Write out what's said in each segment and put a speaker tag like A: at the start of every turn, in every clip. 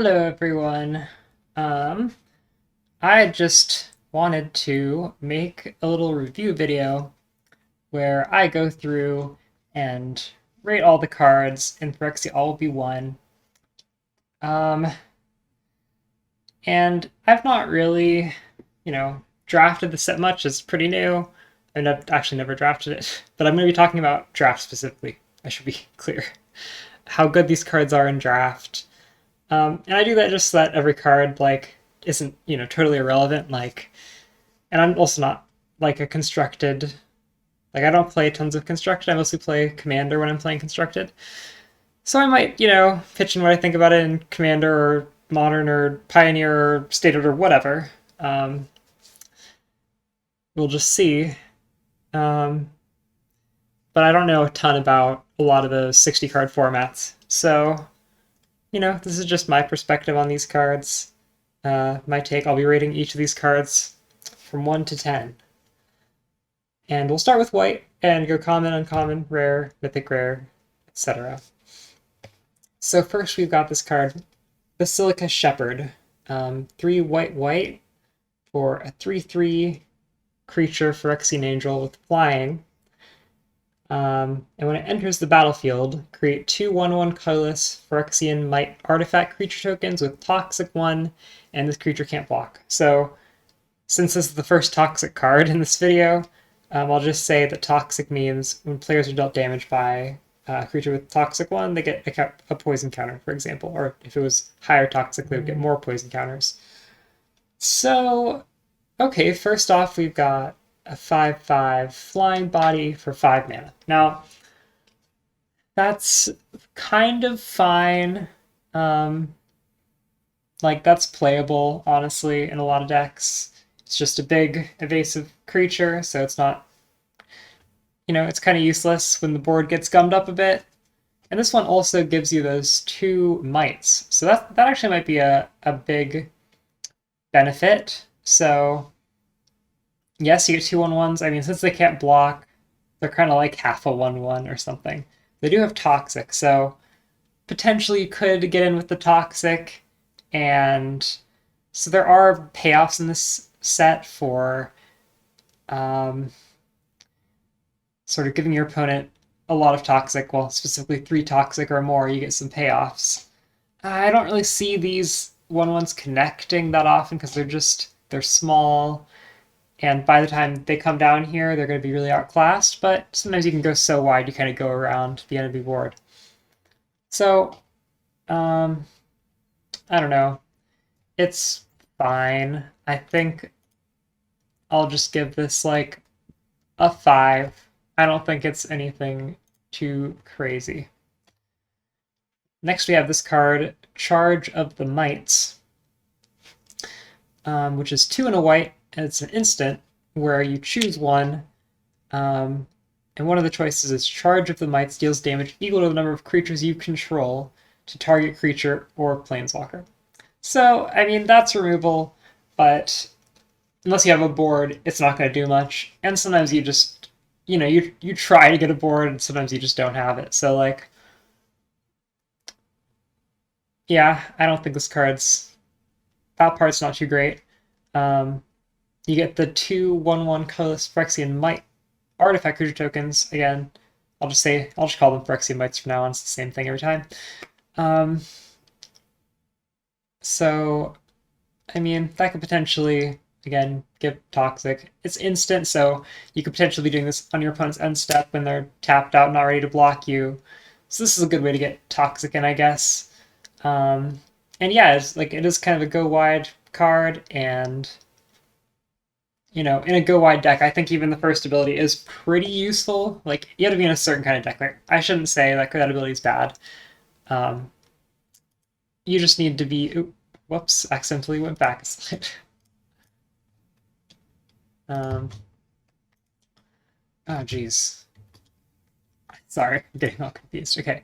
A: Hello everyone. Um, I just wanted to make a little review video where I go through and rate all the cards in Phyrexia All Will Be One. Um, and I've not really, drafted the set much. It's pretty new. I've actually never drafted it, but I'm going to be talking about draft specifically. I should be clear. How good these cards are in draft. And I do that just so that every card isn't totally irrelevant. And I'm also not like a constructed. Like I don't play tons of constructed. I mostly play commander when I'm playing constructed. So I might pitch in what I think about it in commander or modern or pioneer or stated or whatever. Um, we'll just see. Um, but I don't know a ton about a lot of the 60 card formats. So this is just my perspective on these cards. My take. I'll be rating each of these cards from 1 to 10. And we'll start with white and go common, uncommon, rare, mythic rare, etc. So first we've got this card, Basilica Shepherd. 3 white white for a 3/3 creature Phyrexian Angel with flying. And when it enters the battlefield, create 2/1/1 colorless Phyrexian Might artifact creature tokens with Toxic 1, and this creature can't block. So since this is the first Toxic card in this video, I'll just say that Toxic means when players are dealt damage by a creature with Toxic 1, they get a poison counter, for example. Or if it was higher Toxic, they would get more poison counters. So, okay, first off, we've got a 5/5 flying body for 5 mana. Now, that's kind of fine. That's playable, honestly, in a lot of decks. It's just a big, evasive creature, so it's not, it's kind of useless when the board gets gummed up a bit. And this one also gives you those 2 mites. So that actually might be a big benefit. So, yes, you get 2/1/1s. I mean, since they can't block, they're kind of like half a 1/1 or something. They do have Toxic, so potentially you could get in with the Toxic. And so there are payoffs in this set for sort of giving your opponent a lot of Toxic, well, specifically 3 Toxic or more, you get some payoffs. I don't really see these 1/1s connecting that often because they're small, and by the time they come down here, they're going to be really outclassed, but sometimes you can go so wide you kind of go around the enemy board. So, I don't know. It's fine. I think I'll just give this like a 5. I don't think it's anything too crazy. Next we have this card, Charge of the Mites, which is 2 and a white, and it's an instant where you choose one, and one of the choices is Charge of the Mites deals damage equal to the number of creatures you control to target creature or planeswalker. So, I mean, that's removable, but unless you have a board, it's not going to do much. And sometimes you just, you try to get a board, and sometimes you just don't have it. So, like, yeah, I don't think that part's not too great. You get the 2/1/1 colorless Phyrexian Might artifact creature tokens. Again, I'll just call them Phyrexian Mites from now on. It's the same thing every time. So, I mean, that could potentially, again, give Toxic. It's instant, so you could potentially be doing this on your opponent's end step when they're tapped out, not ready to block you. So this is a good way to get Toxic in, I guess. And yeah, it is kind of a go wide card, and in a go wide deck, I think even the first ability is pretty useful. Like you have to be in a certain kind of deck. Like I shouldn't say that ability is bad. Um, you just need to be. Whoops! Accidentally went back a slide. Oh geez. Sorry, I'm getting all confused. Okay.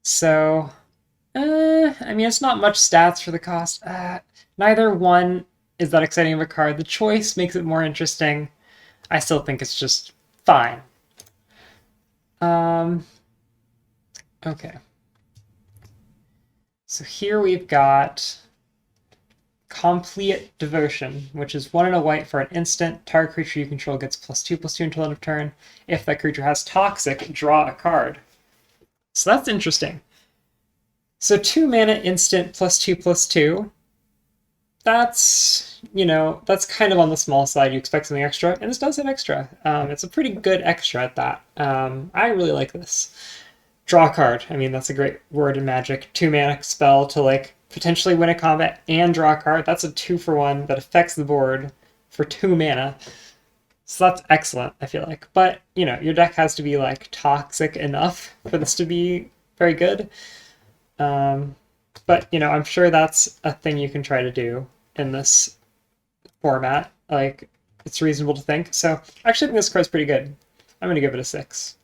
A: So, I mean, it's not much stats for the cost. Neither one is that exciting of a card. The choice makes it more interesting. I still think it's just fine. Okay. So here we've got Complete Devotion, which is 1 and a white for an instant. Target creature you control gets +2/+2 until end of turn. If that creature has Toxic, draw a card. So that's interesting. So 2 mana instant +2/+2. That's, that's kind of on the small side. You expect something extra, and this does have extra. It's a pretty good extra at that. I really like this. Draw a card. I mean, that's a great word in Magic. 2 mana spell to potentially win a combat and draw a card. That's a 2-for-1 that affects the board for 2 mana. So that's excellent, I feel like. But, your deck has to be toxic enough for this to be very good. But, I'm sure that's a thing you can try to do in this format. It's reasonable to think. So I actually think this card's pretty good. I'm going to give it a 6.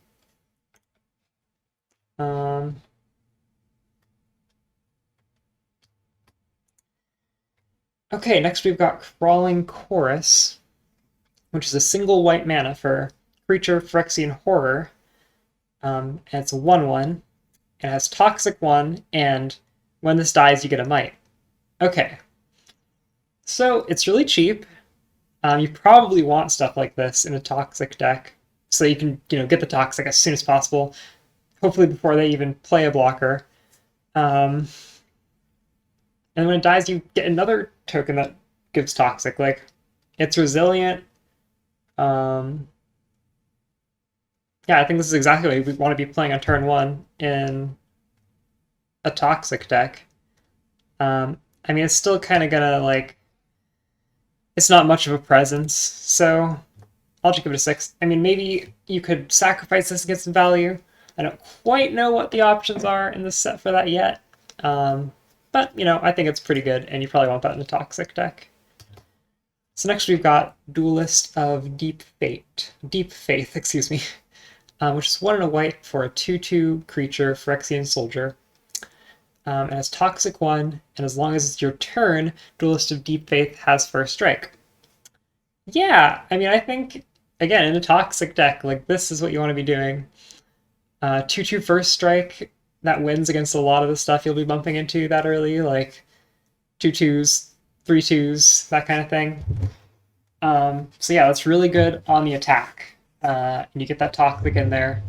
A: Okay, next we've got Crawling Chorus, which is a single white mana for creature Phyrexian Horror. And it's a 1/1. It has Toxic 1, and when this dies, you get a Might. Okay. So it's really cheap. You probably want stuff like this in a Toxic deck, so you can, get the Toxic as soon as possible, hopefully before they even play a blocker. And when it dies, you get another token that gives Toxic. It's resilient. Yeah, I think this is exactly what we want to be playing on turn 1 in a Toxic deck. I mean, it's still kind of gonna, it's not much of a presence, so I'll just give it a 6. I mean, maybe you could sacrifice this against some value. I don't quite know what the options are in this set for that yet. But, I think it's pretty good, and you probably want that in a Toxic deck. So next we've got Duelist of Deep Faith, excuse me, which is 1 and a white for a 2/2 creature, Phyrexian Soldier. It has Toxic 1, and as long as it's your turn, Duelist of Deep Faith has first strike. Yeah, I mean, I think, again, in a Toxic deck, this is what you want to be doing. 2/2 first strike, that wins against a lot of the stuff you'll be bumping into that early, 2/2s, 3/2s, that kind of thing. So yeah, that's really good on the attack. And you get that Toxic in there.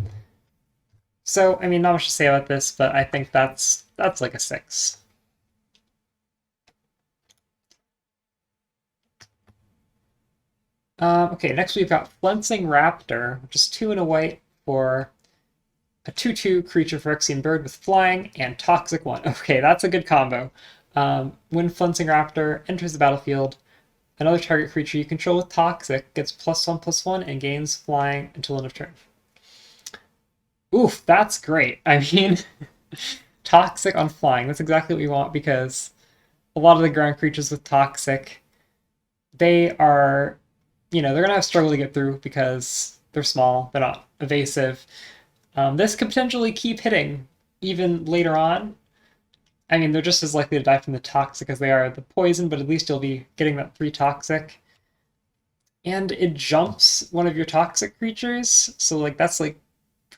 A: So, I mean, not much to say about this, but I think that's like a 6. Okay, next we've got Flensing Raptor, which is 2 and a white for a 2/2 creature Phyrexian bird with flying and Toxic 1. Okay, that's a good combo. When Flensing Raptor enters the battlefield, another target creature you control with Toxic gets +1/+1 and gains flying until end of turn. Oof, that's great. I mean, Toxic on flying. That's exactly what we want, because a lot of the ground creatures with Toxic, they are, they're going to have struggle to get through because they're small, they're not evasive. This could potentially keep hitting even later on. I mean, they're just as likely to die from the Toxic as they are the poison, but at least you'll be getting that 3 Toxic. And it jumps one of your Toxic creatures, so that's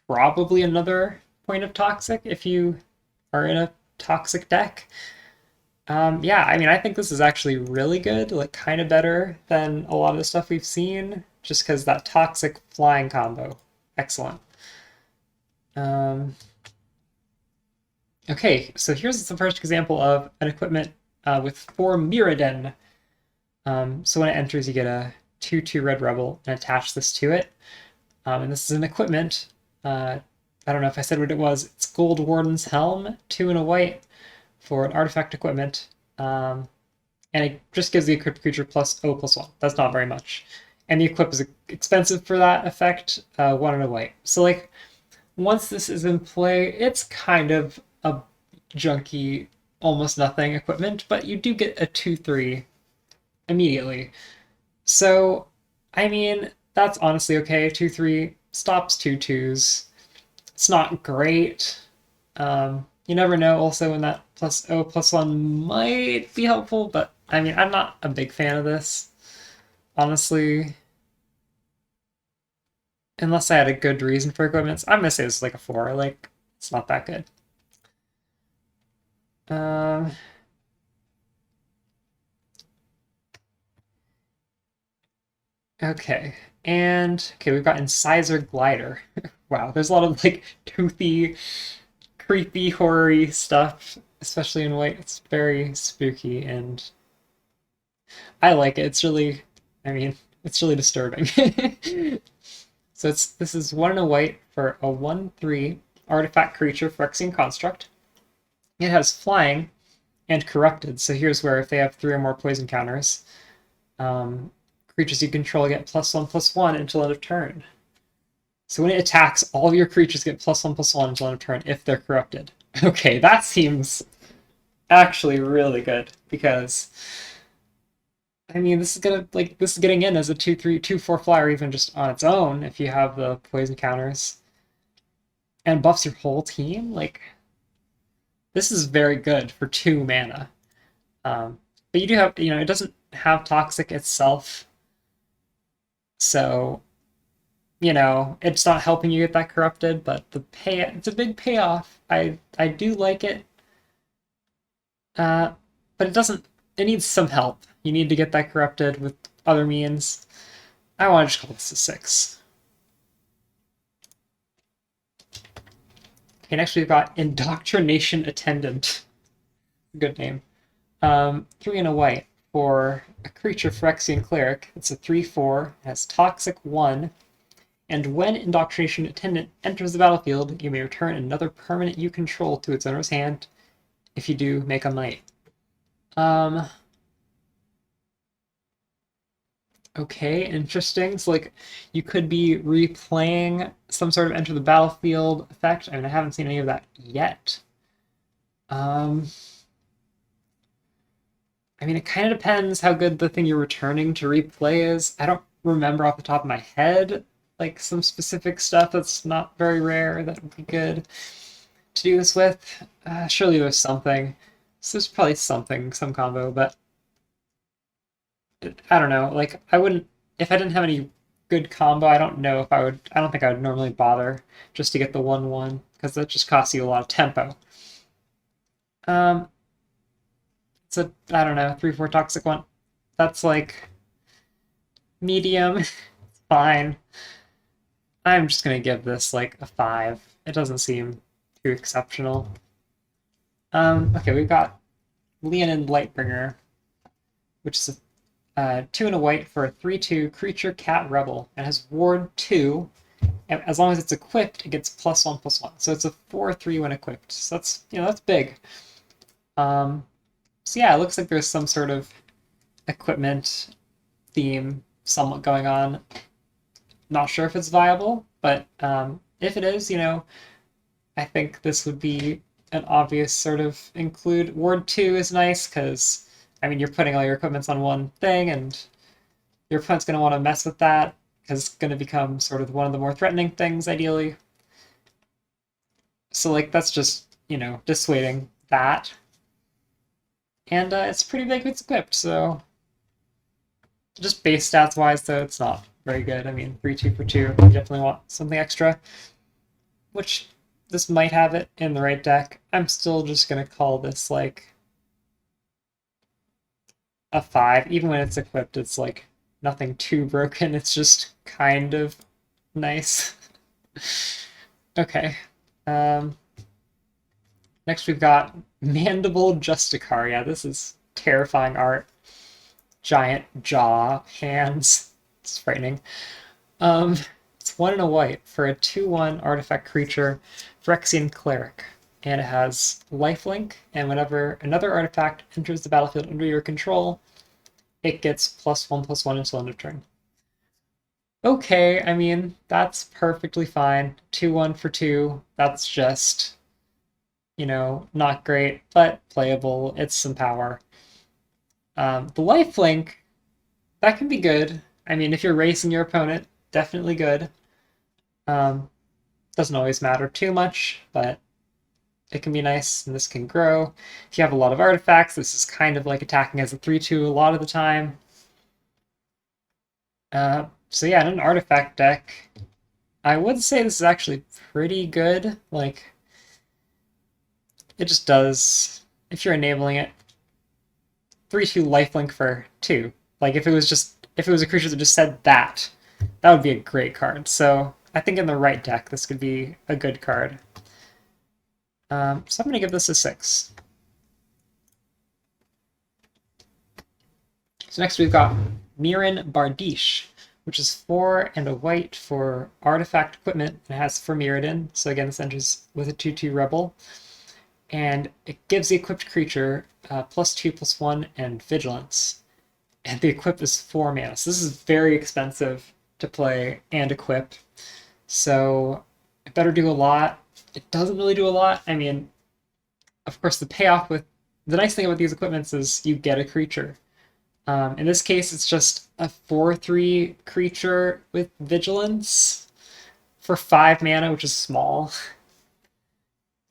A: probably another point of Toxic if you are in a Toxic deck. Yeah, I mean, I think this is actually really good, kind of better than a lot of the stuff we've seen, just because that Toxic flying combo. Excellent. Okay, so here's the first example of an equipment with 4 Mirrodin. So when it enters, you get a 2/2 Red Rebel and attach this to it. And this is an equipment. I don't know if I said what it was. It's Gold Warden's Helm, 2 and a white for an artifact equipment. And it just gives the equipped creature +0/+1. That's not very much. And the equip is expensive for that effect, 1 and a white. So once this is in play, it's kind of a junky, almost nothing equipment, but you do get a 2/3 immediately. So, I mean, that's honestly okay. 2/3 stops 2/2s. It's not great. You never know also when that +0/+1 might be helpful, but I mean, I'm not a big fan of this, honestly. Unless I had a good reason for equipments. I'm gonna say this is a 4. It's not that good. Um, okay. And okay, we've got Incisor Glider. Wow, there's a lot of like toothy, creepy, horror-y stuff, especially in white. It's very spooky and I like it. It's really, I mean, it's really disturbing. So this is 1 and a white for a 1/3 artifact creature Phyrexian construct. It has flying and corrupted. So here's where if they have 3 or more poison counters, um, creatures you control get +1/+1 until end of turn. So when it attacks, all of your creatures get +1/+1 until end of turn if they're corrupted. Okay, that seems actually really good because I mean this is getting in as a 2/3 2/4 flyer even just on its own if you have the poison counters and buffs your whole team. Like this is very good for 2 mana. But you do have it doesn't have toxic itself, so it's not helping you get that corrupted, but it's a big payoff. I do like it. But it needs some help. You need to get that corrupted with other means. I want to just call this a 6. Okay, next we've got Indoctrination Attendant. Good name. 3 and a white for a creature Phyrexian Cleric. It's a 3/4, has Toxic 1, and when Indoctrination Attendant enters the battlefield, you may return another permanent you control to its owner's hand. If you do, make a might. Okay, interesting. So like you could be replaying some sort of enter the battlefield effect. I mean, I haven't seen any of that yet. Um, I mean, it kind of depends how good the thing you're returning to replay is. I don't remember off the top of my head like some specific stuff that's not very rare that would be good to do this with. Surely there's something. So there's probably something, some combo, but I don't know. Like I wouldn't if I didn't have any good combo. I don't know if I would. I don't think I would normally bother just to get the 1/1 because that just costs you a lot of tempo. Um, it's a I don't know 3/4 toxic one. That's like medium. It's fine. I'm just gonna give this like a 5. It doesn't seem too exceptional. Okay, we've got Leonin Lightbringer, which is a 2 and a white for a 3/2 creature cat rebel and has ward 2. And as long as it's equipped, it gets +1/+1. So it's a 4/3 when equipped. So that's big. So yeah, it looks like there's some sort of equipment theme somewhat going on. Not sure if it's viable, but if it is, I think this would be an obvious sort of include. Ward 2 is nice because, I mean, you're putting all your equipments on one thing, and your opponent's going to want to mess with that because it's going to become sort of one of the more threatening things, ideally. So, like, that's just, dissuading that. And it's pretty big if it's equipped, so just base stats wise, though, it's not very good. I mean, 3/2 for 2, you definitely want something extra, which this might have it in the right deck. I'm still just going to call this like a 5. Even when it's equipped, it's like nothing too broken. It's just kind of nice. Okay. Next we've got Mandible Justicar. Yeah, this is terrifying art. Giant jaw, hands. It's frightening. It's 1 and a white for a 2/1 artifact creature, Phyrexian Cleric. And it has lifelink, and whenever another artifact enters the battlefield under your control, it gets +1/+1 until end of turn. Okay, I mean, that's perfectly fine. 2/1 for 2, that's just, not great, but playable. It's some power. The lifelink, that can be good. I mean, if you're racing your opponent, definitely good. Doesn't always matter too much, but it can be nice, and this can grow. If you have a lot of artifacts, this is kind of like attacking as a 3/2 a lot of the time. So yeah, in an artifact deck, I would say this is actually pretty good. Like, it if you're enabling it, 3/2 lifelink for 2. Like if it was a creature that just said that, that would be a great card. So I think in the right deck, this could be a good card. So I'm going to give this a 6. So next we've got Mirin Bardiche, which is 4 and a white for artifact equipment. It has for Mirrodin, so again this enters with a 2/2 rebel. And it gives the equipped creature +2/+1 and vigilance. And the equip is 4 mana. So this is very expensive to play and equip. So it better do a lot. It doesn't really do a lot. I mean, of course, the payoff with the nice thing about these equipments is you get a creature. In this case, it's just a 4/3 creature with vigilance for 5 mana, which is small.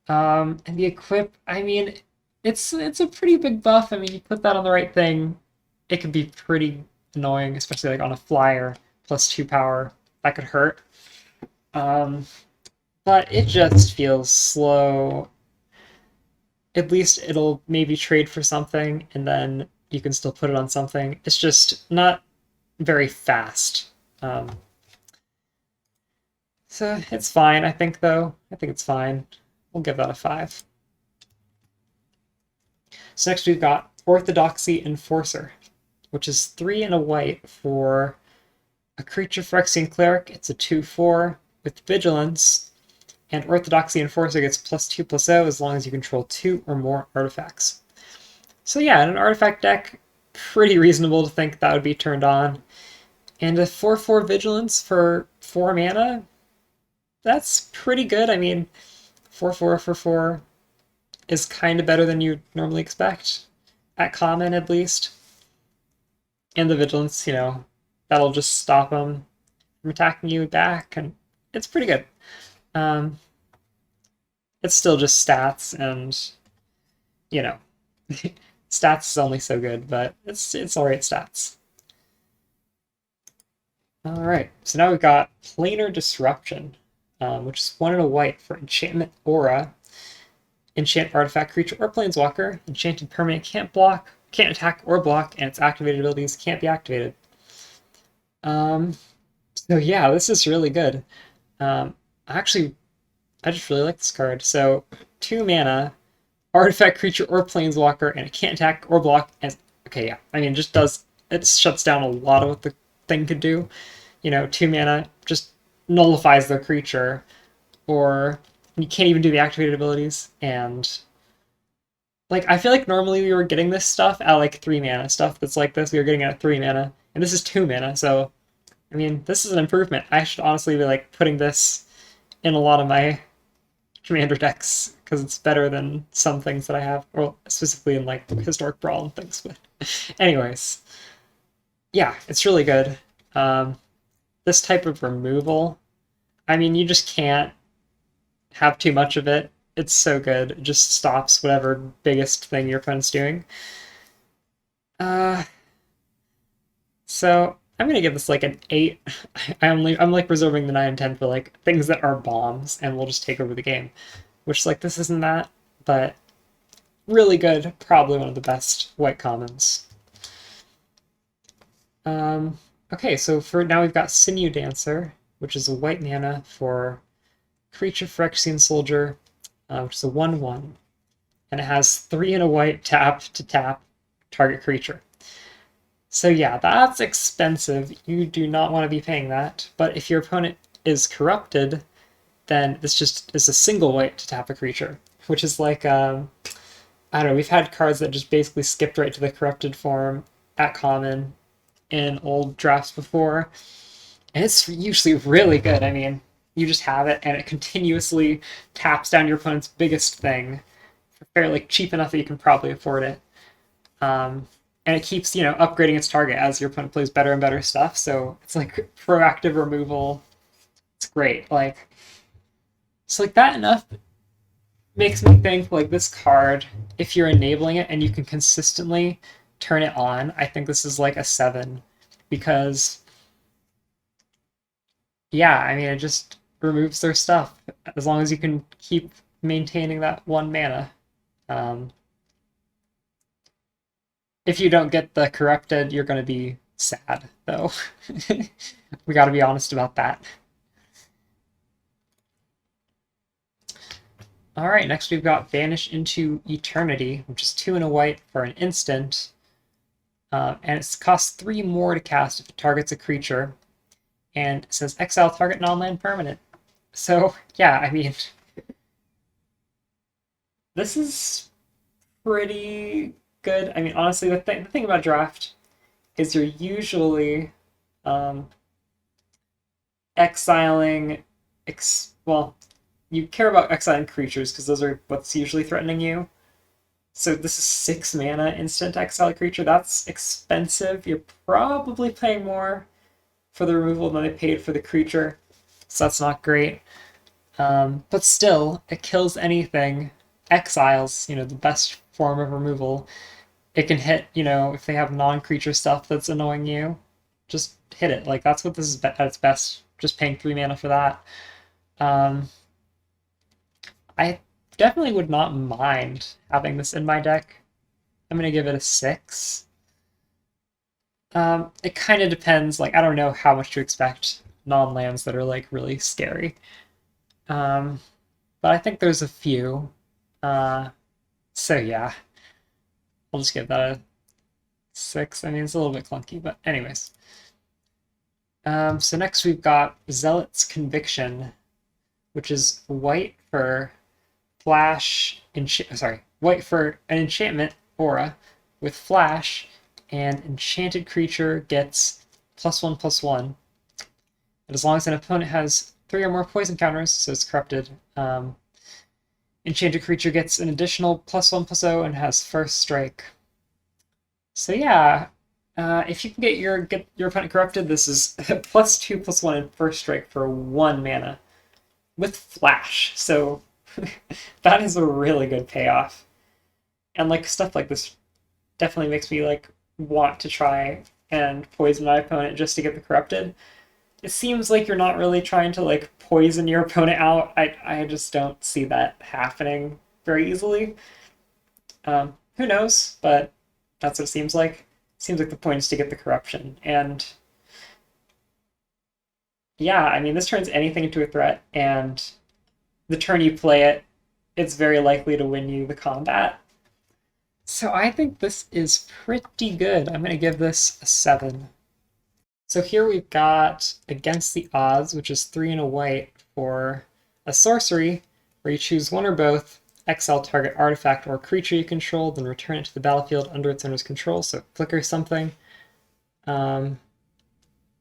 A: And the equip, I mean, it's a pretty big buff. I mean, you put that on the right thing, it can be pretty annoying, especially like on a flyer +2 power. That could hurt. But it just feels slow. At least it'll maybe trade for something, and then you can still put it on something. It's just not very fast. So it's fine, I think, though. I think it's fine. We'll give that a 5. So next we've got Orthodoxy Enforcer, which is 3 and a white for a creature Phyrexian Cleric. It's a 2/4 with Vigilance, and Orthodoxy Enforcer gets +2/+0 as long as you control 2 or more artifacts. So yeah, in an artifact deck, pretty reasonable to think that would be turned on. And a 4/4 Vigilance for 4 mana, that's pretty good. I mean, 4/4 for 4 is kind of better than you normally expect, at common at least. And the Vigilance, that'll just stop them from attacking you back, and it's pretty good. It's still just stats, and, stats is only so good, but it's alright stats. Alright, so now we've got Planar Disruption, which is 1 and a white for Enchantment Aura. Enchant artifact creature or planeswalker. Enchanted permanent can't attack or block, and its activated abilities can't be activated. So yeah, this is really good. Actually, I just really like this card. So 2 mana, artifact creature or planeswalker, and it can't attack or block. And okay, yeah, I mean, it shuts down a lot of what the thing could do. 2 mana just nullifies the creature, or you can't even do the activated abilities. And like, I feel like normally we were getting this stuff at like 3 mana stuff that's like this. We were getting it at 3 mana, and this is 2 mana. So I mean, this is an improvement. I should honestly be like putting this in a lot of my commander decks because it's better than some things that I have, or specifically in like Historic Brawl and things. But anyways, yeah, it's really good. This type of removal, I mean, you just can't have too much of it. It's so good. It just stops whatever biggest thing your opponent's doing. So I'm gonna give this like an 8. I'm like reserving the 9 and 10 for like things that are bombs, and we'll just take over the game. Which like this isn't that, but really good. Probably one of the best white commons. Okay, so for now we've got Sinew Dancer, which is a white mana for creature Phyrexian Soldier, which is a 1/1, and it has 3 and a white tap to tap target creature. So yeah, that's expensive. You do not want to be paying that. But if your opponent is corrupted, then this just is a single white to tap a creature, which is like, I don't know, we've had cards that just basically skipped right to the corrupted form at common in old drafts before. And it's usually really good. I mean, you just have it, and it continuously taps down your opponent's biggest thing for fairly cheap enough that you can probably afford it. And it keeps, upgrading its target as your opponent plays better and better stuff. So it's like proactive removal. It's great. So like that enough makes me think like this card, if you're enabling it and you can consistently turn it on, I think this is like a 7, because yeah, I mean, it just removes their stuff as long as you can keep maintaining that 1 mana. If you don't get the corrupted, you're going to be sad, though. We got to be honest about that. All right, next we've got Vanish into Eternity, which is 2 and a white for an instant. And it costs 3 more to cast if it targets a creature. And it says exile target non-land permanent. So, yeah, I mean, this is pretty good. I mean, honestly, the thing about draft is you're usually um, exiling. Well, you care about exiling creatures because those are what's usually threatening you. So this is 6 mana instant exile creature. That's expensive. You're probably paying more for the removal than they paid for the creature. So that's not great. But still, it kills anything. Exiles, the best form of removal. It can hit, if they have non-creature stuff that's annoying you, just hit it. Like, that's what this is at its best. Just paying 3 mana for that. I definitely would not mind having this in my deck. I'm going to give it a 6. It kind of depends. Like, I don't know how much to expect non-lands that are, like, really scary. But I think there's a few. So, yeah. I'll just give that a 6. I mean, it's a little bit clunky, but anyways. So next we've got Zealot's Conviction, which is white for flash, white for an enchantment aura with flash, and enchanted creature gets +1/+1. And as long as an opponent has 3 or more poison counters, so it's corrupted, enchanted creature gets an additional +1/+0 and has first strike. So yeah, if you can get your opponent corrupted, this is +2/+1 and first strike for 1 mana with flash. So that is a really good payoff. And like stuff like this definitely makes me like want to try and poison my opponent just to get the corrupted. It seems like you're not really trying to like poison your opponent out. I just don't see that happening very easily. Who knows? But that's what it seems like. Seems like the point is to get the corruption. And yeah, I mean, this turns anything into a threat, and the turn you play it, it's very likely to win you the combat. So I think this is pretty good. I'm going to give this a 7. So here we've got Against the Odds, which is 3 and a white for a sorcery, where you choose one or both, exile target artifact or creature you control, then return it to the battlefield under its owner's control, so flicker something.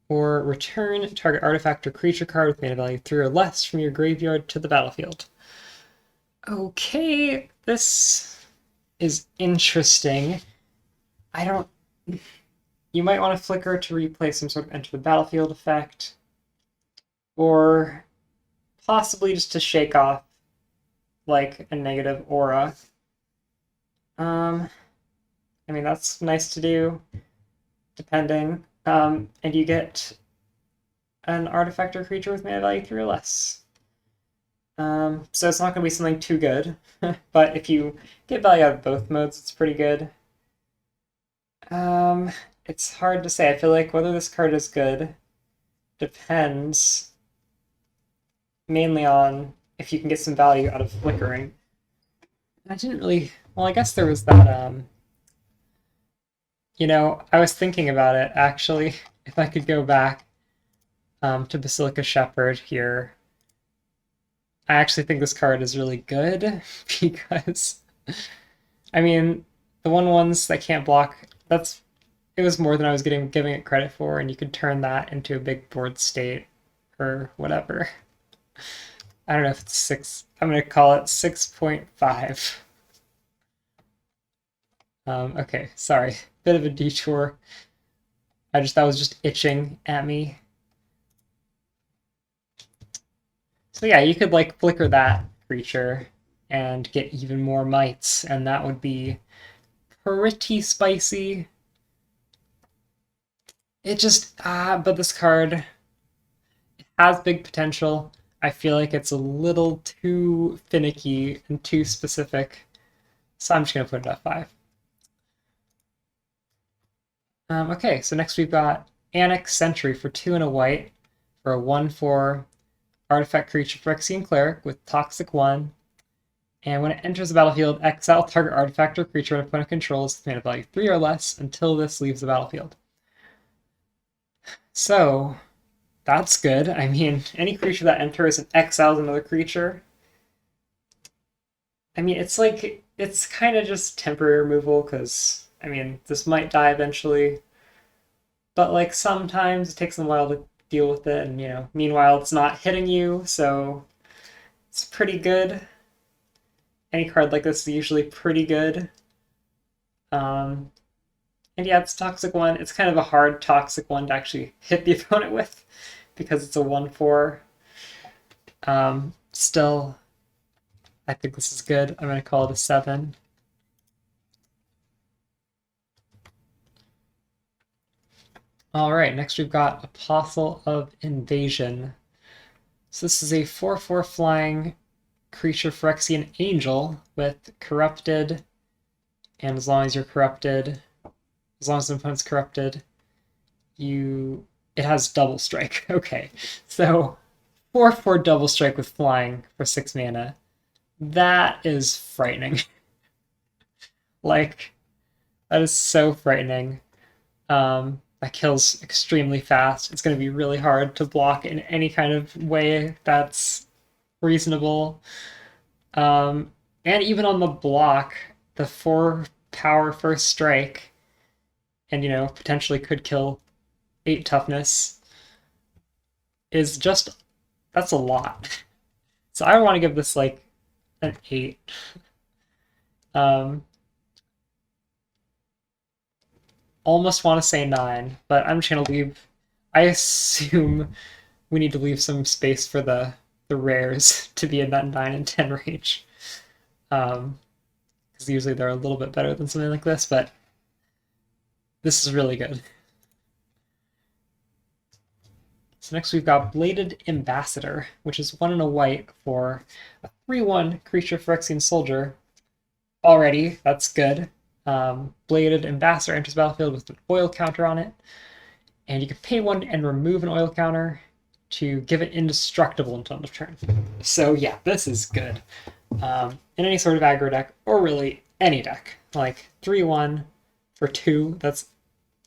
A: Or return target artifact or creature card with mana value 3 or less from your graveyard to the battlefield. Okay, this is interesting. You might want to flicker to replay some sort of enter the battlefield effect, or possibly just to shake off like a negative aura. I mean, that's nice to do, depending. And you get an artifact or creature with mana value 3 or less. So it's not going to be something too good, but if you get value out of both modes, it's pretty good. It's hard to say. I feel like whether this card is good depends mainly on if you can get some value out of flickering. I didn't really... Well, I guess there was that, I was thinking about it, actually, if I could go back to Basilica Shepherd here. I actually think this card is really good, because, I mean, the 1/1s that can't block, it was more than I was giving it credit for, and you could turn that into a big board state, or whatever. I don't know if it's 6, I'm going to call it 6.5. Okay, sorry, bit of a detour. That was just itching at me. So yeah, you could like flicker that creature and get even more mites, and that would be pretty spicy. But this card has big potential. I feel like it's a little too finicky and too specific, so I'm just gonna put it at 5. Okay, so next we've got Annex Sentry for 2 and a white for a 1/4 artifact creature Phyrexian Cleric with Toxic 1. And when it enters the battlefield, exile target artifact or creature an opponent controls with mana value 3 or less until this leaves the battlefield. So, that's good. I mean, any creature that enters and exiles another creature. I mean, it's kind of just temporary removal because, I mean, this might die eventually. But, like, sometimes it takes them a while to deal with it, and, meanwhile, it's not hitting you, so it's pretty good. Any card like this is usually pretty good. And yeah, it's Toxic 1. It's kind of a hard Toxic 1 to actually hit the opponent with because it's a 1/4. Still, I think this is good. I'm going to call it a 7. Alright, next we've got Apostle of Invasion. So this is a 4/4 flying creature Phyrexian Angel with Corrupted, and as long as you're corrupted, as long as the opponent's corrupted, it has double strike. Okay, so 4/4 double strike with flying for 6 mana. That is frightening. Like, that is so frightening. That kills extremely fast. It's going to be really hard to block in any kind of way that's reasonable. And even on the block, the 4 power first strike, and potentially could kill 8 toughness, is just, that's a lot. So I want to give this like an 8. Almost want to say 9, but I'm just gonna leave. I assume we need to leave some space for the rares to be in that 9 and 10 range. Because usually they're a little bit better than something like this, but this is really good. So next we've got Bladed Ambassador, which is 1 and a white for a 3/1 creature Phyrexian Soldier. Already, that's good. Bladed Ambassador enters battlefield with an oil counter on it, and you can pay 1 and remove an oil counter to give it indestructible until end of turn. So yeah, this is good. In any sort of aggro deck, or really any deck, like 3/1 for 2, that's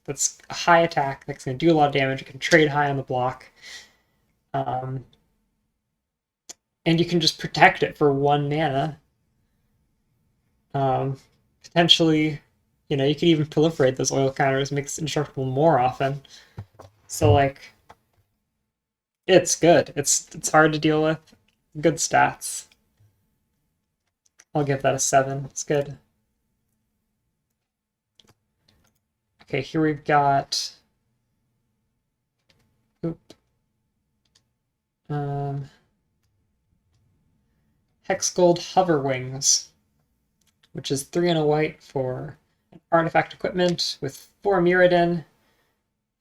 A: a high attack, that's going to do a lot of damage, it can trade high on the block. And you can just protect it for 1 mana. Potentially, you could even proliferate those oil counters, make it indestructible more often. So, like, it's good. It's hard to deal with. Good stats. I'll give that a 7. It's good. Okay, here we've got... Hexgold Hoverwings, which is 3 and a white for an artifact equipment with 4 Mirrodin.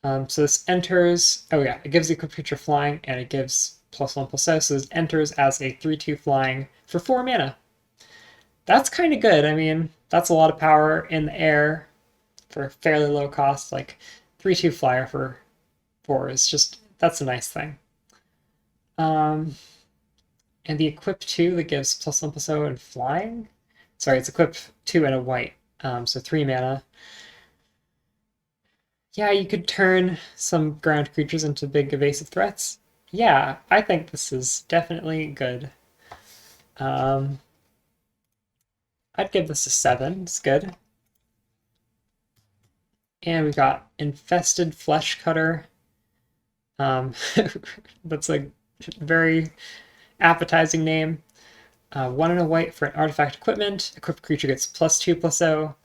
A: So this enters... Oh yeah, it gives the equipped creature flying, and it gives +1/+0, so this enters as a 3/2 flying for 4 mana. That's kind of good. I mean, that's a lot of power in the air for fairly low cost. Like, 3/2 flyer for 4 is just... That's a nice thing. And the equip 2 that gives +1/+0 and flying? Sorry, it's equip 2 and a white, so 3 mana. Yeah, you could turn some ground creatures into big evasive threats. Yeah, I think this is definitely good. I'd give this a 7. It's good. And we've got Infested Flesh Cutter. That's a very appetizing name. 1 and a white for an artifact equipment. Equipped creature gets +2/+0.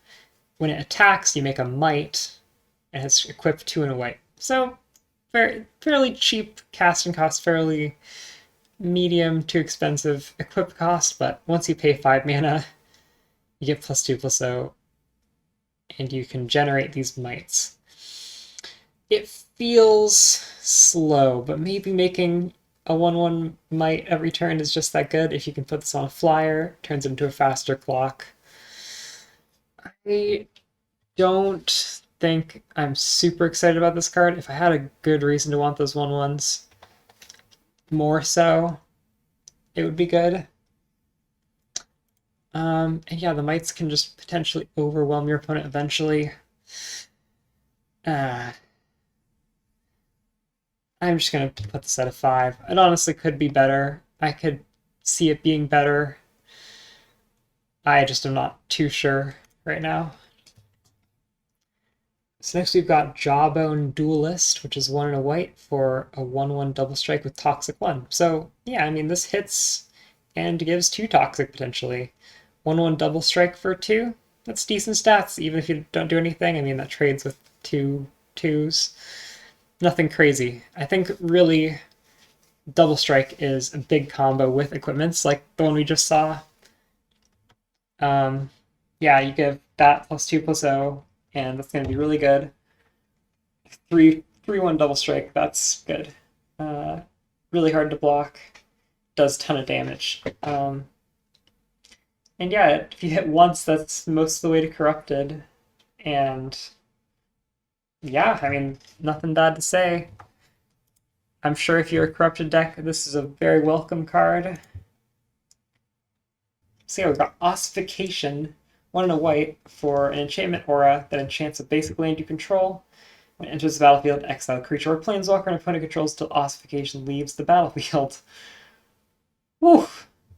A: When it attacks, you make a might, and it's equipped 2 and a white. So, fairly cheap casting cost, fairly medium to expensive equip cost, but once you pay 5 mana, you get +2/+0, and you can generate these mites. It feels slow, but maybe making a 1/1 might every turn is just that good. If you can put this on a flyer, it turns into a faster clock. I don't think I'm super excited about this card. If I had a good reason to want those 1/1s more so, it would be good. And yeah, the mites can just potentially overwhelm your opponent eventually. Uh, I'm just gonna put this at a 5. It honestly could be better. I could see it being better. I just am not too sure right now. So next we've got Jawbone Duelist, which is 1 and a white for a 1/1 double strike with Toxic 1. So yeah, I mean, this hits and gives 2 Toxic potentially. 1/1 double strike for 2. That's decent stats, even if you don't do anything. I mean, that trades with 2 2s. Nothing crazy. I think really double strike is a big combo with equipments like the one we just saw. Yeah, you give that +2 +0, and that's going to be really good. 3/1 double strike, that's good. Really hard to block, does a ton of damage. And yeah, if you hit once, that's most of the way to corrupted. And yeah, I mean, nothing bad to say. I'm sure if you're a corrupted deck, this is a very welcome card. So yeah, we've got Ossification, 1 and a white for an enchantment aura that enchants a basic land you control. When it enters the battlefield, exile a creature or planeswalker an opponent controls till Ossification leaves the battlefield. Whew,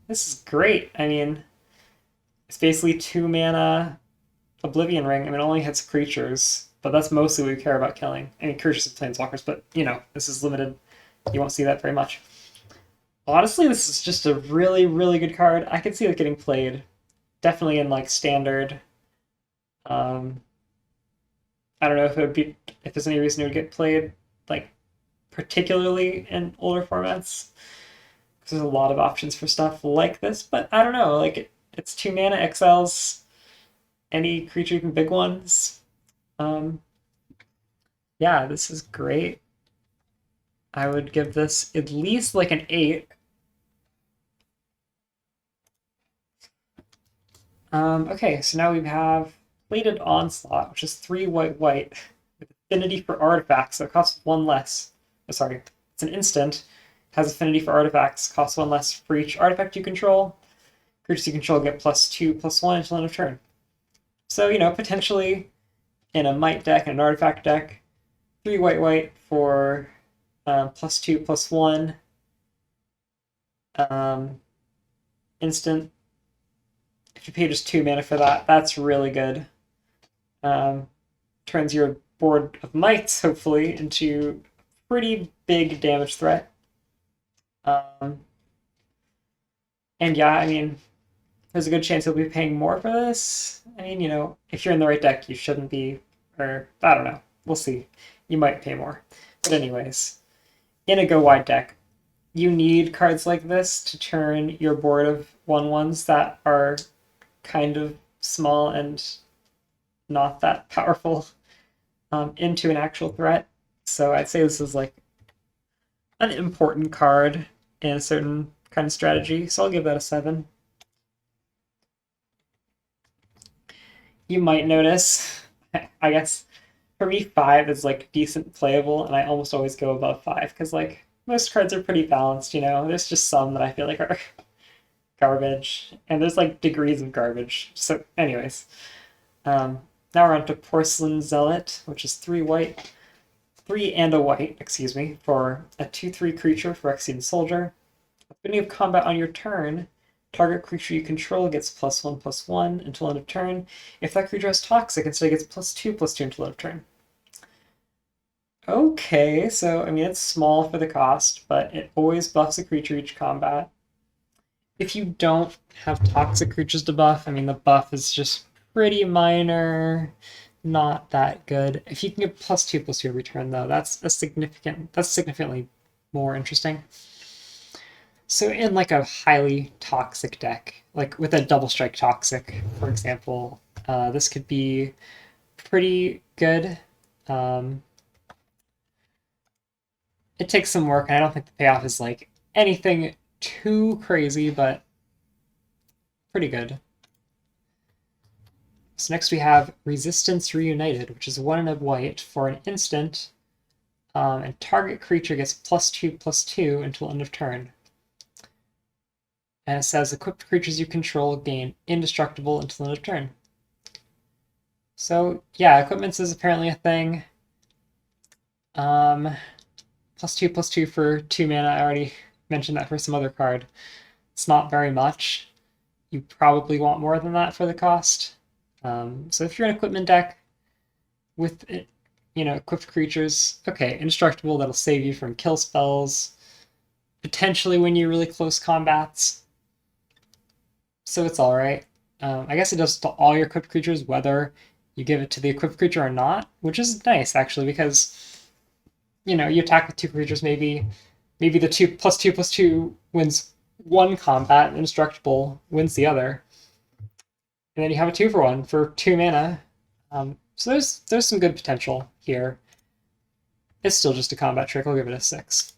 A: this is great. I mean, it's basically 2 mana Oblivion Ring. I mean, it only hits creatures, but that's mostly what we care about killing. I mean, creatures and planeswalkers, but you know, this is limited. You won't see that very much. Honestly, this is just a really, really good card. I could see it getting played. Definitely in like standard. I don't know if it would be if there's any reason it would get played like particularly in older formats. Because there's a lot of options for stuff like this, but I don't know. Like it's 2 mana, exiles any creature, even big ones. Yeah, this is great. I would give this at least like an 8. Okay, so now we have Plated Onslaught, which is 3 white white with affinity for artifacts, so it costs 1 less. Oh, sorry, it's an instant. Has affinity for artifacts, costs 1 less for each artifact you control. Creatures you control get +2/+1 until end of turn. So, you know, potentially in a might deck and an artifact deck, 3 white white for +2/+1 instant. If you pay just 2 mana for that, that's really good. Turns your board of mites, hopefully, into a pretty big damage threat. And yeah, I mean, there's a good chance you'll be paying more for this. I mean, you know, if you're in the right deck, you shouldn't be, or I don't know. We'll see. You might pay more. But anyways, in a go wide deck, you need cards like this to turn your board of 1/1s that are kind of small and not that powerful into an actual threat. So I'd say this is like an important card in a certain kind of strategy. So I'll give that a 7. You might notice, I guess for me 5 is like decent playable, and I almost always go above 5 because like most cards are pretty balanced, you know. There's just some that I feel like are garbage, and there's like degrees of garbage. So anyways, now we're on to Porcelain Zealot, which is 3 white, 3 and a white, excuse me, for a 2/3 creature, Phyrexian Soldier. At the beginning of combat on your turn, target creature you control gets +1/+1 until end of turn. If that creature has Toxic, instead it gets +2/+2 until end of turn. Okay, so I mean it's small for the cost, but it always buffs a creature each combat. If you don't have toxic creatures to buff, I mean the buff is just pretty minor, not that good. If you can get +2/+2 every turn though, that's significantly more interesting. So in like a highly toxic deck, like with a double strike toxic, for example, this could be pretty good. It takes some work, and I don't think the payoff is like anything too crazy, but pretty good. So next we have Resistance Reunited, which is 1 and a white for an instant, and target creature gets +2/+2 until end of turn. And it says equipped creatures you control gain indestructible until end of turn. So yeah, equipments is apparently a thing. +2/+2 for 2 mana. I already mentioned that for some other card. It's not very much. You probably want more than that for the cost. So if you're an equipment deck with equipped creatures, okay, indestructible, that'll save you from kill spells, potentially when you're really close combats. So it's alright. I guess it does to all your equipped creatures, whether you give it to the equipped creature or not, which is nice actually, because you attack with 2 creatures, maybe the 2/+2/+2 wins one combat, and indestructible wins the other. And then you have a 2-for-1 for 2 mana. So there's some good potential here. It's still just a combat trick. I'll give it a 6.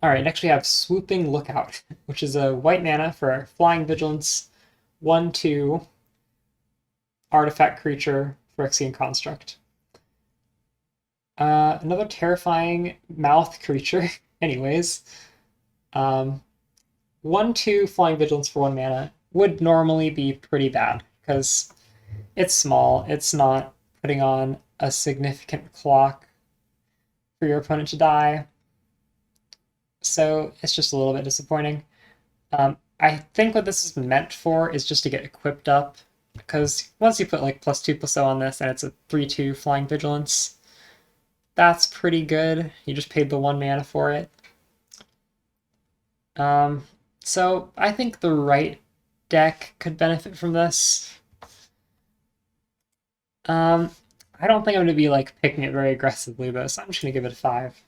A: Alright, next we have Swooping Lookout, which is a white mana for Flying Vigilance, 1/2 artifact creature, Phyrexian Construct. Another terrifying mouth creature, anyways. 1/2 Flying Vigilance for 1 mana would normally be pretty bad, because it's small, it's not putting on a significant clock for your opponent to die, so it's just a little bit disappointing. I think what this is meant for is just to get equipped up, because once you put like +2/+0 on this and it's a 3/2 Flying Vigilance, that's pretty good. You just paid the 1 mana for it. So I think the right deck could benefit from this. I don't think I'm going to be like picking it very aggressively though, so I'm just going to give it a 5.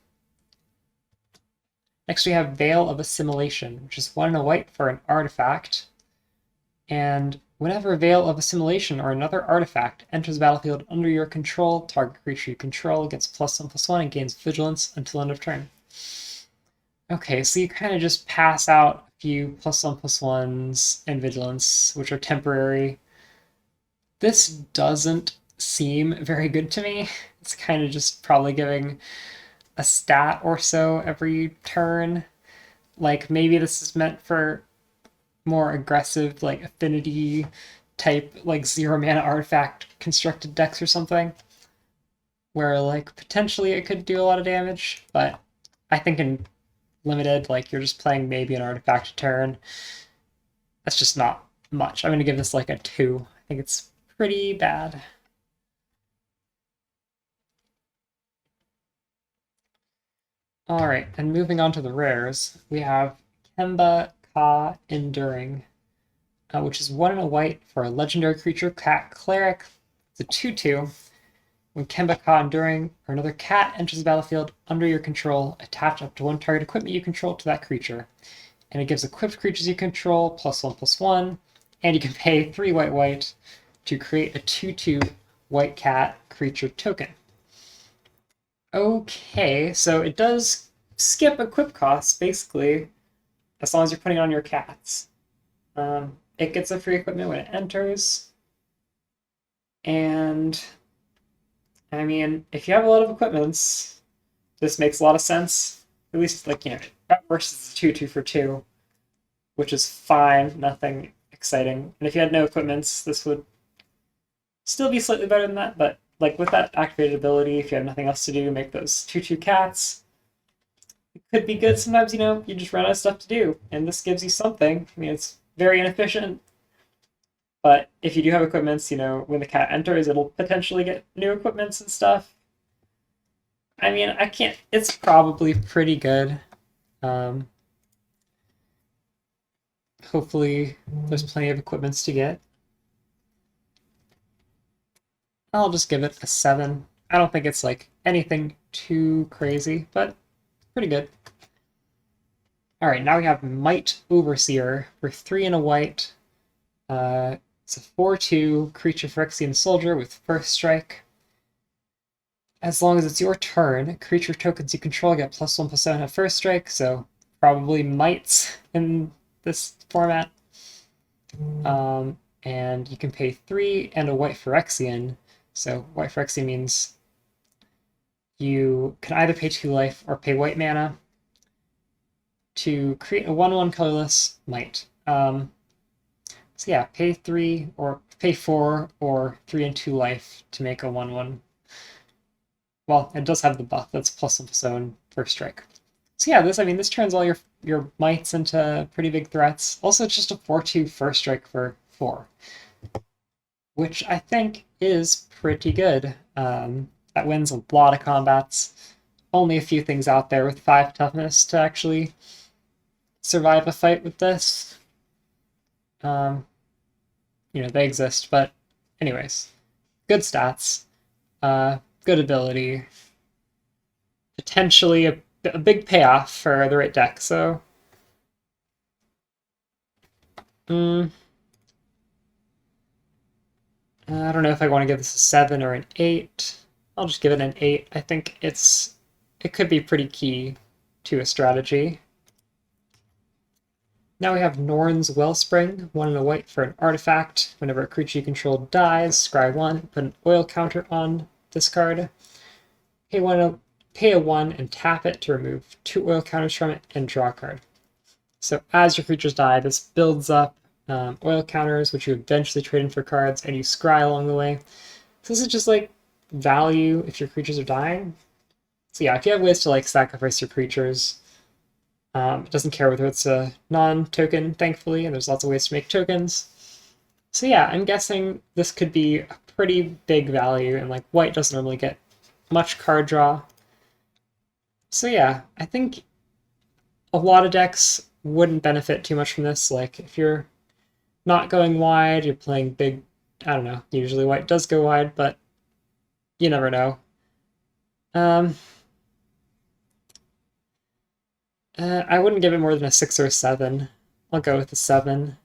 A: Next we have Veil of Assimilation, which is 1 and a white for an artifact. And whenever Veil of Assimilation or another artifact enters the battlefield under your control, target creature you control gets +1/+1 and gains Vigilance until end of turn. Okay, so you kind of just pass out a few +1/+1s and Vigilance, which are temporary. This doesn't seem very good to me. It's kind of just probably giving a stat or so every turn. Like maybe this is meant for more aggressive, like affinity type, like 0 mana artifact constructed decks or something, where like potentially it could do a lot of damage, but I think in limited, like you're just playing maybe an artifact a turn. That's just not much. I'm gonna give this like a 2. I think it's pretty bad. Alright, and moving on to the rares, we have Kemba Ka Enduring, which is 1 and a white for a legendary creature, Cat Cleric. It's a 2/2. When Kemba Ka Enduring or another cat enters the battlefield under your control, attach up to 1 target equipment you control to that creature. And it gives equipped creatures you control +1/+1, and you can pay 3 white to create a 2/2 white cat creature token. Okay, so it does skip equip costs, basically, as long as you're putting it on your cats. It gets a free equipment when it enters, and I mean, if you have a lot of equipments, this makes a lot of sense. At least, like, versus 2/2 for 2, which is fine, nothing exciting. And if you had no equipments, this would still be slightly better than that, but like with that activated ability, if you have nothing else to do, make those 2/2 cats. It could be good sometimes, you just run out of stuff to do, and this gives you something. I mean, it's very inefficient, but if you do have equipments, when the cat enters, it'll potentially get new equipments and stuff. I mean, it's probably pretty good. Hopefully there's plenty of equipments to get. I'll just give it a 7. I don't think it's like anything too crazy, but pretty good. Alright, now we have Might Overseer for 3 and a white. It's a 4/2 creature Phyrexian soldier with first strike. As long as it's your turn, creature tokens you control get +1/+7 at first strike, so probably mites in this format. and you can pay 3 and a white Phyrexian. So white Phyrexia means you can either pay 2 life or pay white mana to create a 1/1 colorless might. So yeah, pay 3 or pay 4 or 3 and 2 life to make a 1/1. Well, it does have the buff that's plus of its own first strike. So yeah, this turns all your mites into pretty big threats. Also, it's just a 4/2 first strike for 4, which I think is pretty good. That wins a lot of combats. Only a few things out there with 5 toughness to actually survive a fight with this. They exist, but anyways, good stats, good ability, potentially a big payoff for the right deck. So, I don't know if I want to give this a 7 or an 8. I'll just give it an 8. I think it could be pretty key to a strategy. Now we have Norn's Wellspring, 1 and a white for an artifact. Whenever a creature you control dies, scry 1, put an oil counter on this card. Pay a 1 and tap it to remove 2 oil counters from it and draw a card. So as your creatures die, this builds up oil counters, which you eventually trade in for cards, and you scry along the way. So this is just like value if your creatures are dying. So yeah, if you have ways to like sacrifice your creatures, it doesn't care whether it's a non-token, thankfully, and there's lots of ways to make tokens. So yeah, I'm guessing this could be a pretty big value, and like white doesn't normally get much card draw. So yeah, I think a lot of decks wouldn't benefit too much from this. Like if you're not going wide, you're playing big, I don't know, usually white does go wide, but you never know. I wouldn't give it more than a 6 or a 7. I'll go with a 7.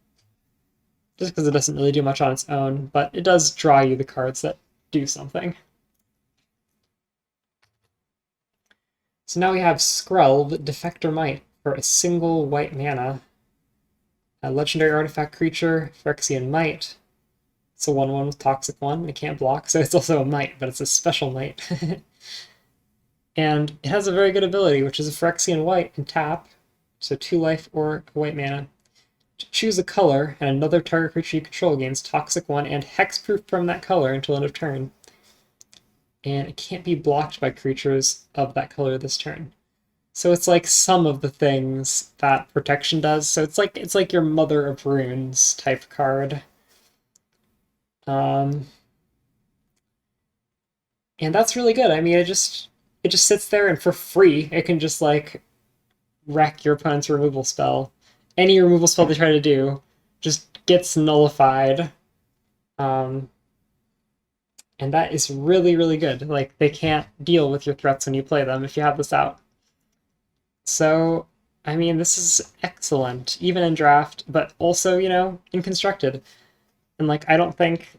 A: Just because it doesn't really do much on its own, but it does draw you the cards that do something. So now we have Skrelv, Defector Might, for a single white mana. A legendary artifact creature, Phyrexian Might. It's a 1/1 with Toxic 1. It can't block, so it's also a Might, but it's a special Might. And it has a very good ability, which is a Phyrexian White and tap, so 2 life or a white mana. Choose a color, and another target creature you control gains Toxic 1 and Hexproof from that color until end of turn. And it can't be blocked by creatures of that color this turn. So it's like some of the things that protection does. So it's like your Mother of Runes type card. And that's really good. I mean, it just sits there, and for free, it can just like wreck your opponent's removal spell. Any removal spell they try to do just gets nullified. And that is really, really good. Like, they can't deal with your threats when you play them if you have this out. So, I mean, this is excellent, even in draft, but also, in constructed. And like, I don't think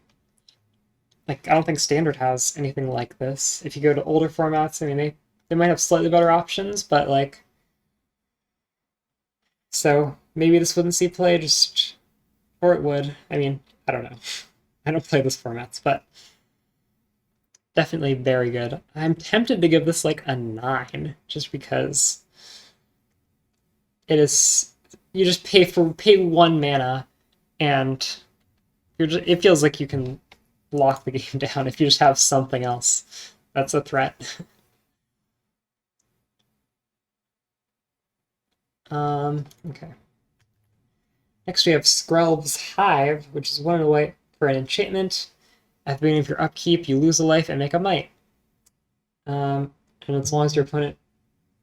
A: standard has anything like this. If you go to older formats, I mean, they might have slightly better options, but like, so maybe this wouldn't see play, or it would. I mean, I don't know. I don't play those formats, but definitely very good. I'm tempted to give this like a 9, just because you just pay 1 mana, and it feels like you can lock the game down if you just have something else that's a threat. Okay. Next we have Skrelv's Hive, which is 1 and a white for an enchantment. At the beginning of your upkeep, you lose a life and make a might. And as long as your opponent,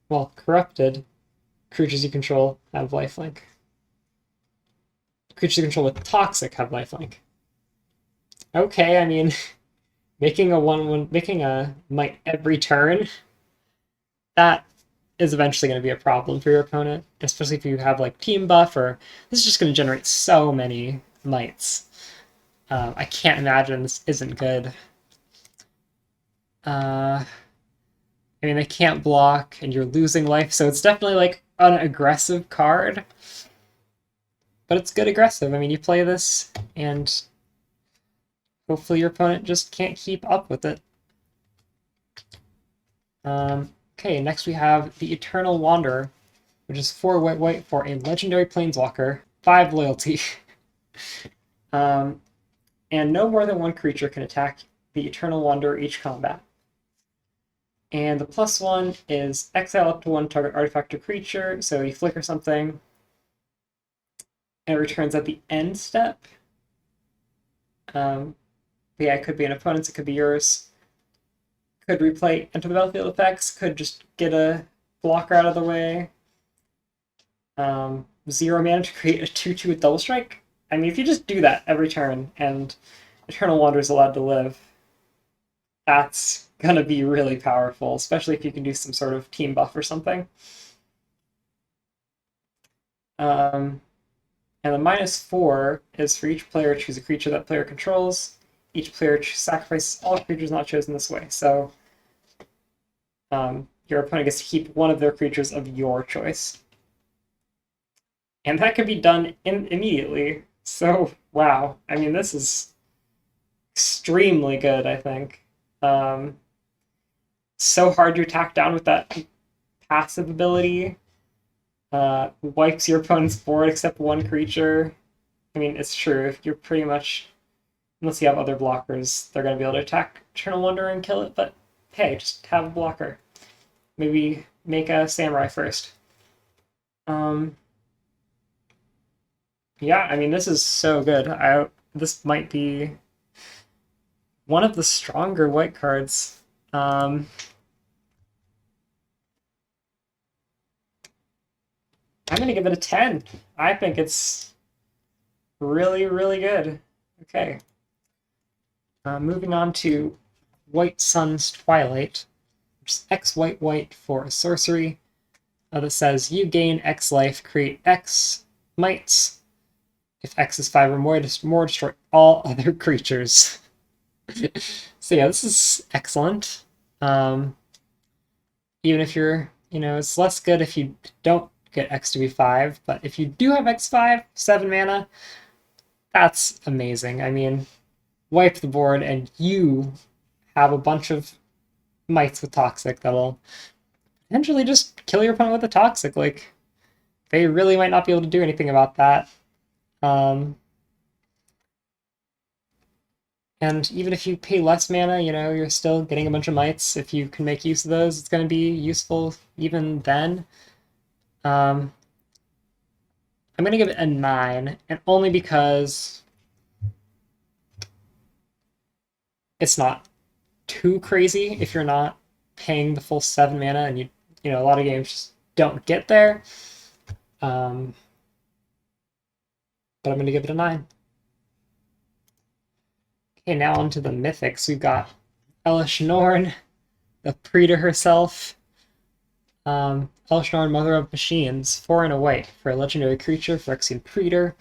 A: corrupted, creatures you control have lifelink. Creatures you control with toxic have lifelink. Okay, I mean, making a might every turn, that is eventually going to be a problem for your opponent, especially if you have like team buff, or this is just going to generate so many mites. I can't imagine this isn't good. I mean, they can't block, and you're losing life, so it's definitely like an aggressive card. but it's good aggressive. I mean, you play this, and hopefully your opponent just can't keep up with it. Okay, next we have the Eternal Wanderer, which is 4 white for a legendary planeswalker, 5 loyalty. And no more than one creature can attack the Eternal Wanderer each combat. And the +1 is exile up to 1 target artifact or creature, so you flicker something, and it returns at the end step. Yeah, it could be an opponent's, it could be yours. Could replay enter the battlefield effects, could just get a blocker out of the way. 0 mana to create a 2/2 with double strike. I mean, if you just do that every turn and Eternal Wanderer is allowed to live, that's gonna be really powerful, especially if you can do some sort of team buff or something. And the -4 is for each player choose a creature that player controls. Each player sacrifices all creatures not chosen this way. So your opponent gets to keep one of their creatures of your choice. And that can be done immediately. So, wow. I mean, this is extremely good, I think. So hard to attack down with that passive ability. Wipes your opponent's board except one creature. I mean, it's true. If you're pretty much, unless you have other blockers, they're going to be able to attack Eternal Wanderer and kill it. But hey, just have a blocker. Maybe make a Samurai first. Yeah, I mean, this is so good. This might be one of the stronger white cards. I'm going to give it a 10. I think it's really, really good. Okay. Moving on to White Sun's Twilight, which is X white for a sorcery that says you gain X life, create X mites. If X is 5 or more, destroy all other creatures. So yeah, this is excellent. Even if you're, it's less good if you don't get X to be 5, but if you do have X5, 7 mana, that's amazing. I mean, wipe the board and you have a bunch of mites with Toxic that'll potentially just kill your opponent with a Toxic. Like, they really might not be able to do anything about that. And even if you pay less mana, you're still getting a bunch of mites. If you can make use of those, it's going to be useful even then. I'm going to give it a 9, and only because it's not too crazy if you're not paying the full 7 mana, and a lot of games just don't get there. But I'm going to give it a 9. Okay, now on to the mythics. We've got Elish Norn, the Praetor herself. Elish Norn, Mother of Machines, 4 and a white for a legendary creature, Phyrexian Praetor,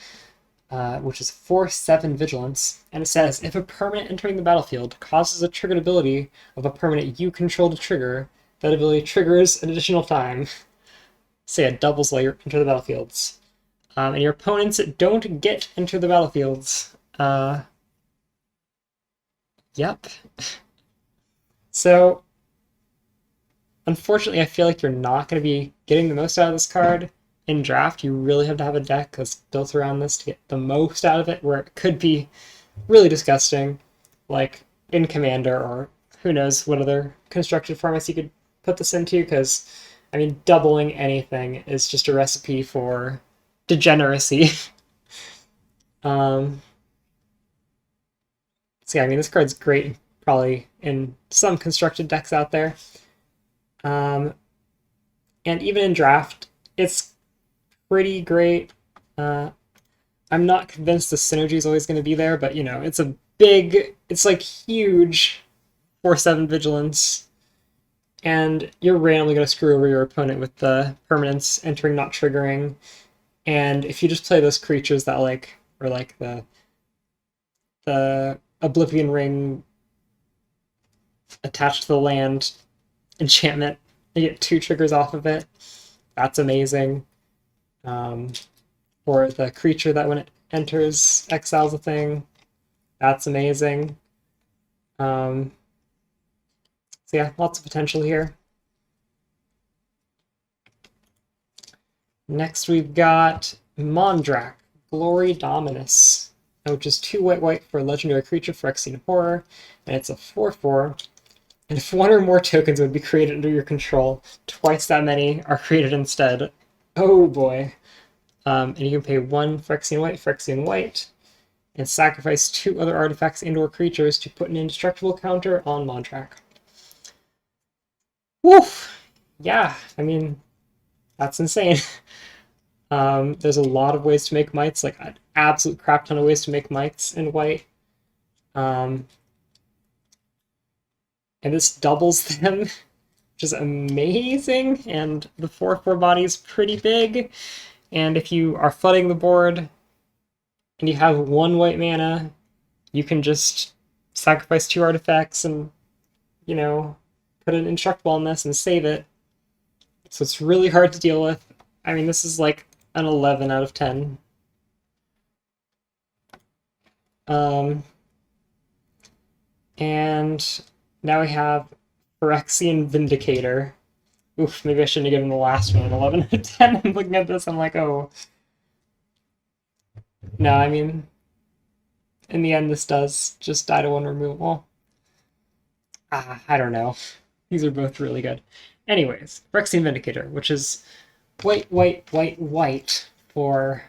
A: which is 4/7 vigilance. And it says, if a permanent entering the battlefield causes a triggered ability of a permanent you control to trigger, that ability triggers an additional time. Say it doubles while you enter the battlefields. And your opponents don't get enter the battlefields. Yep. So, unfortunately, I feel like you're not going to be getting the most out of this card. In draft, you really have to have a deck that's built around this to get the most out of it, where it could be really disgusting, like in Commander, or who knows what other constructed formats you could put this into, because, I mean, doubling anything is just a recipe for degeneracy. So yeah, I mean, this card's great, probably in some constructed decks out there. And even in draft, it's pretty great. I'm not convinced the synergy is always going to be there, but it's like huge 4/7 vigilance, and you're randomly going to screw over your opponent with the permanents entering, not triggering. And if you just play those creatures that or the Oblivion Ring attached to the land enchantment, you get 2 triggers off of it. That's amazing. or the creature that when it enters exiles a thing. That's amazing. So yeah, lots of potential here. Next we've got Mondrak, Glory Dominus, which is 2 white for a legendary creature, Phyrexian Horror, and it's a 4/4. And if one or more tokens would be created under your control, twice that many are created instead. Oh boy. And you can pay 1 Phyrexian white, and sacrifice 2 other artifacts and/or creatures to put an indestructible counter on Mondrak. Woof! Yeah, I mean, that's insane. There's a lot of ways to make mites, like an absolute crap ton of ways to make mites in white. And this doubles them, which is amazing. And the 4/4 body is pretty big. And if you are flooding the board and you have 1 white mana, you can just sacrifice 2 artifacts and, you know, put an indestructible on this and save it. So it's really hard to deal with. I mean, this is like an 11 out of 10. And now we have Phyrexian Vindicator. Oof, maybe I shouldn't have given the last one an 11 out of 10. I'm looking at this, I'm like, oh. No, I mean, in the end, this does just die to 1 removal. I don't know. These are both really good. Anyways, Phyrexian Vindicator, which is white for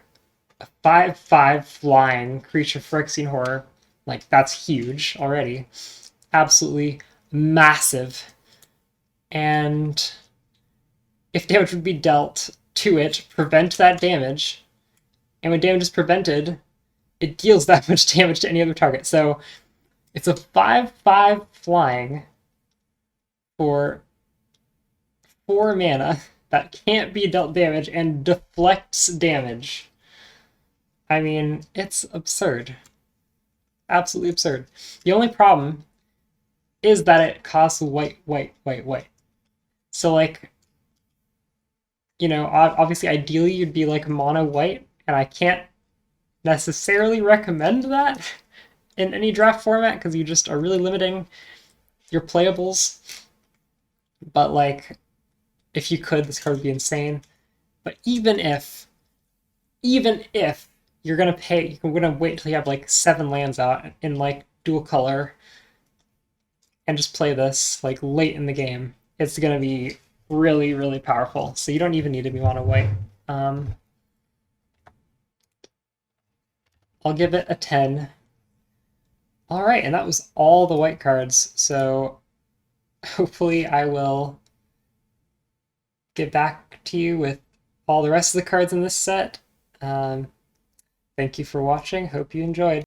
A: a 5/5 flying creature Phyrexian Horror. Like, that's huge already. Absolutely massive. And if damage would be dealt to it, prevent that damage. And when damage is prevented, it deals that much damage to any other target. So it's a 5/5 flying for 4 mana that can't be dealt damage and deflects damage. I mean, it's absurd. Absolutely absurd. The only problem is that it costs white. So, like, you know, obviously, ideally, you'd be like mono white, and I can't necessarily recommend that in any draft format because you just are really limiting your playables. But, like, if you could, this card would be insane. But even if you're gonna pay, you're gonna wait until you have like 7 lands out in like dual color and just play this like late in the game, it's gonna be really, really powerful. So you don't even need to be mono white. I'll give it a 10. All right, and that was all the white cards. So hopefully I will get back to you with all the rest of the cards in this set. Thank you for watching. Hope you enjoyed.